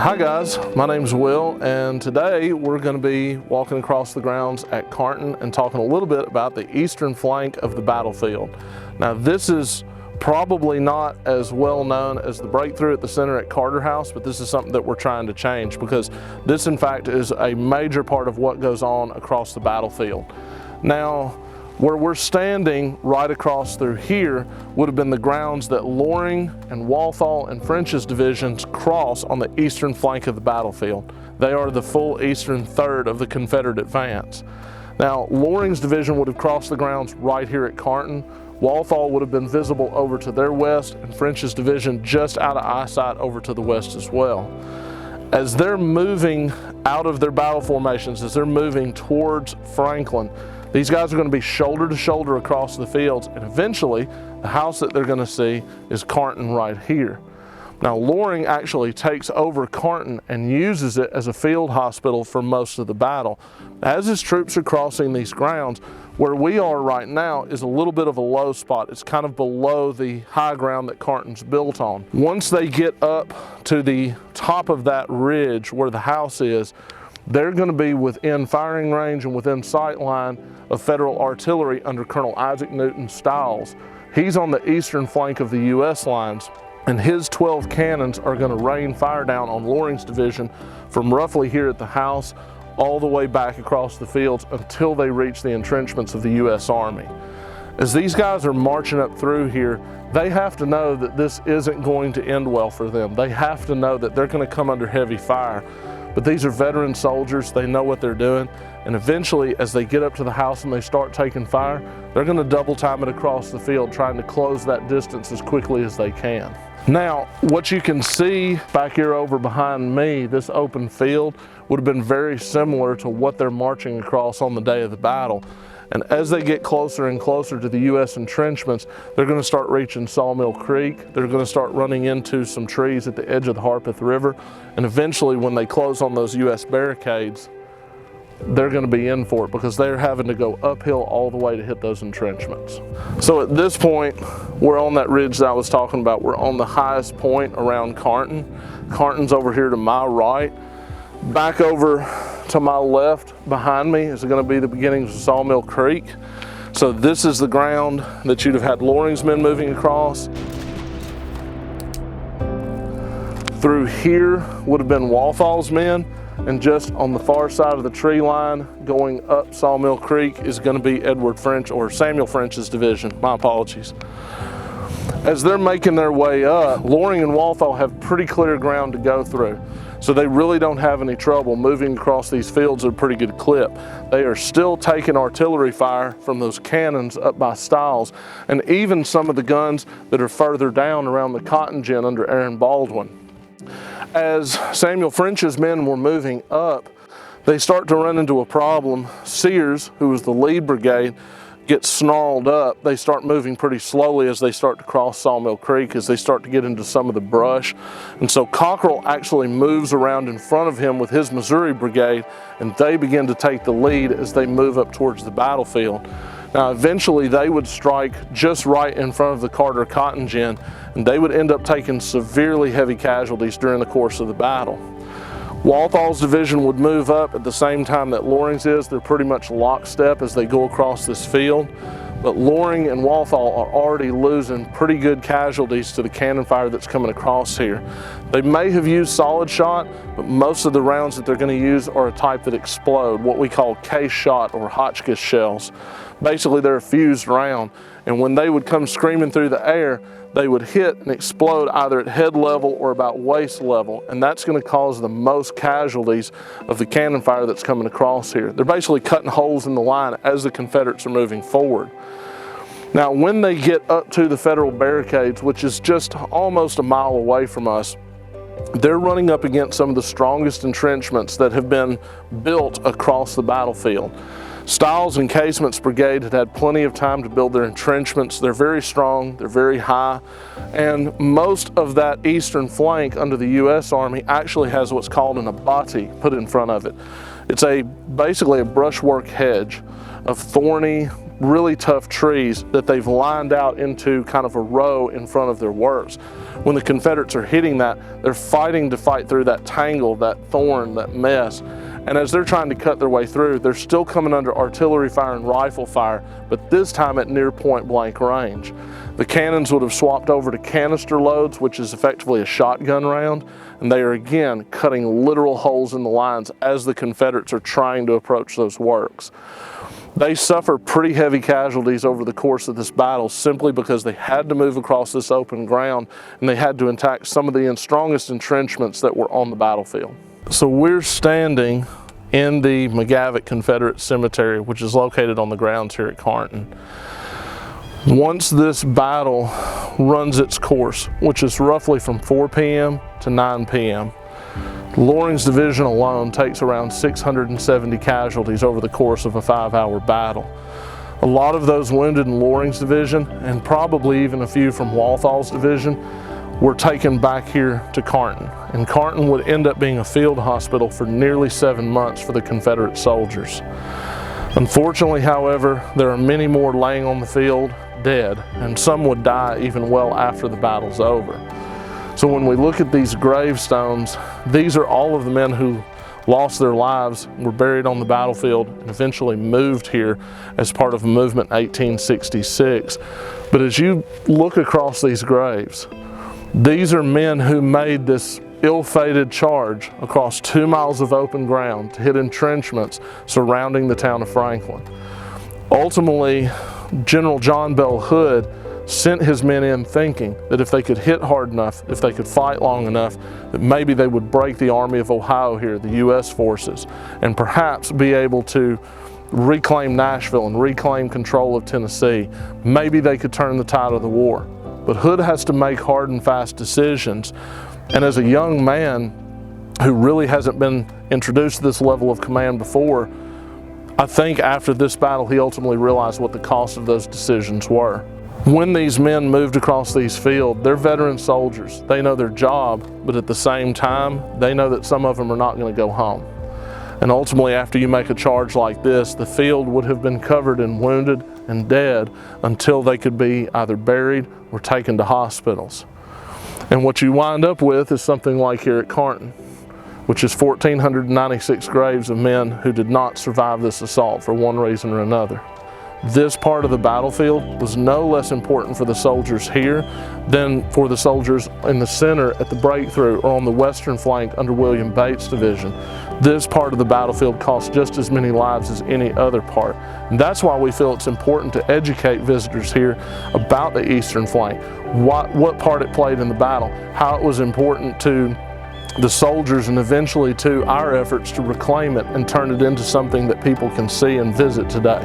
Hi guys, my name's Will, and today we're going to be walking across the grounds at Carton and talking a little bit about the eastern flank of the battlefield. Now this is probably not as well known as the breakthrough at the center at Carter House, but this is something that we're trying to change because this in fact is a major part of what goes on across the battlefield. Now where we're standing right across through here would have been the grounds that Loring and Walthall and French's divisions cross on the eastern flank of the battlefield. They are the full eastern third of the Confederate advance. Now, Loring's division would have crossed the grounds right here at Carton. Walthall would have been visible over to their west, and French's division just out of eyesight over to the west as well. As they're moving out of their battle formations, as they're moving towards Franklin, these guys are going to be shoulder to shoulder across the fields, and eventually the house that they're going to see is Carton right here. Now Loring actually takes over Carton and uses it as a field hospital for most of the battle. As his troops are crossing these grounds, where we are right now is a little bit of a low spot. It's kind of below the high ground that Carton's built on. Once they get up to the top of that ridge where the house is, they're going to be within firing range and within sight line of Federal artillery under Colonel Isaac Newton Stiles. He's on the eastern flank of the U.S. lines, and his 12 cannons are going to rain fire down on Loring's division from roughly here at the house all the way back across the fields until they reach the entrenchments of the U.S. Army. As these guys are marching up through here, they have to know that this isn't going to end well for them. They have to know that they're going to come under heavy fire. But these are veteran soldiers, they know what they're doing, and eventually as they get up to the house and they start taking fire, they're going to double time it across the field, trying to close that distance as quickly as they can. Now, what you can see back here over behind me, this open field, would have been very similar to what they're marching across on the day of the battle. And as they get closer and closer to the U.S. entrenchments, they're going to start reaching Sawmill Creek. They're going to start running into some trees at the edge of the Harpeth River. And eventually, when they close on those U.S. barricades, they're going to be in for it because they're having to go uphill all the way to hit those entrenchments. So at this point, we're on that ridge that I was talking about. We're on the highest point around Carton. Carton's over here to my right. Back over to my left behind me is going to be the beginnings of Sawmill Creek. So this is the ground that you'd have had Loring's men moving across. Through here would have been Walthall's men, and just on the far side of the tree line going up Sawmill Creek is going to be Edward French, or Samuel French's division. My apologies. As they're making their way up, Loring and Walthall have pretty clear ground to go through. So they really don't have any trouble moving across these fields at a pretty good clip. They are still taking artillery fire from those cannons up by Stiles, and even some of the guns that are further down around the cotton gin under Aaron Baldwin. As Samuel French's men were moving up, they start to run into a problem. Sears, who was the lead brigade, gets snarled up. They start moving pretty slowly as they start to cross Sawmill Creek, as they start to get into some of the brush. And so Cockrell actually moves around in front of him with his Missouri brigade, and they begin to take the lead as they move up towards the battlefield. Now eventually they would strike just right in front of the Carter cotton gin, and they would end up taking severely heavy casualties during the course of the battle. Walthall's division would move up at the same time that Loring's is. They're pretty much lockstep as they go across this field. But Loring and Walthall are already losing pretty good casualties to the cannon fire that's coming across here. They may have used solid shot, but most of the rounds that they're going to use are a type that explode, what we call case shot or Hotchkiss shells. Basically, they're a fused round, and when they would come screaming through the air, they would hit and explode either at head level or about waist level, and that's going to cause the most casualties of the cannon fire that's coming across here. They're basically cutting holes in the line as the Confederates are moving forward. Now, when they get up to the Federal barricades, which is just almost a mile away from us, they're running up against some of the strongest entrenchments that have been built across the battlefield. Stiles and Casement's brigade had had plenty of time to build their entrenchments. They're very strong, they're very high, and most of that eastern flank under the U.S. Army actually has what's called an abattis put in front of it. It's basically a brushwork hedge of thorny, really tough trees that they've lined out into kind of a row in front of their works. When the Confederates are hitting that, they're fighting to fight through that tangle, that thorn, that mess. And as they're trying to cut their way through, they're still coming under artillery fire and rifle fire, but this time at near point blank range. The cannons would have swapped over to canister loads, which is effectively a shotgun round, and they are again cutting literal holes in the lines as the Confederates are trying to approach those works. They suffer pretty heavy casualties over the course of this battle simply because they had to move across this open ground and they had to attack some of the strongest entrenchments that were on the battlefield. So we're standing in the McGavock Confederate Cemetery, which is located on the grounds here at Carnton. Once this battle runs its course, which is roughly from 4 p.m. to 9 p.m., Loring's division alone takes around 670 casualties over the course of a 5-hour battle. A lot of those wounded in Loring's division, and probably even a few from Walthal's division, were taken back here to Carnton. And Carnton would end up being a field hospital for nearly 7 months for the Confederate soldiers. Unfortunately, however, there are many more laying on the field dead, and some would die even well after the battle's over. So when we look at these gravestones, these are all of the men who lost their lives, were buried on the battlefield, and eventually moved here as part of Movement 1866. But as you look across these graves, these are men who made this ill-fated charge across 2 miles of open ground to hit entrenchments surrounding the town of Franklin. Ultimately, General John Bell Hood sent his men in thinking that if they could hit hard enough, if they could fight long enough, that maybe they would break the Army of Ohio here, the U.S. forces, and perhaps be able to reclaim Nashville and reclaim control of Tennessee. Maybe they could turn the tide of the war. But Hood has to make hard and fast decisions, and as a young man who really hasn't been introduced to this level of command before, I think after this battle he ultimately realized what the cost of those decisions were. When these men moved across these fields, they're veteran soldiers. They know their job, but at the same time, they know that some of them are not going to go home. And ultimately, after you make a charge like this, the field would have been covered in wounded and dead until they could be either buried or taken to hospitals. And what you wind up with is something like here at Carnton, which is 1,496 graves of men who did not survive this assault for one reason or another. This part of the battlefield was no less important for the soldiers here than for the soldiers in the center at the breakthrough or on the western flank under William Bates' division. This part of the battlefield cost just as many lives as any other part. And that's why we feel it's important to educate visitors here about the eastern flank, what part it played in the battle, how it was important to the soldiers and eventually to our efforts to reclaim it and turn it into something that people can see and visit today.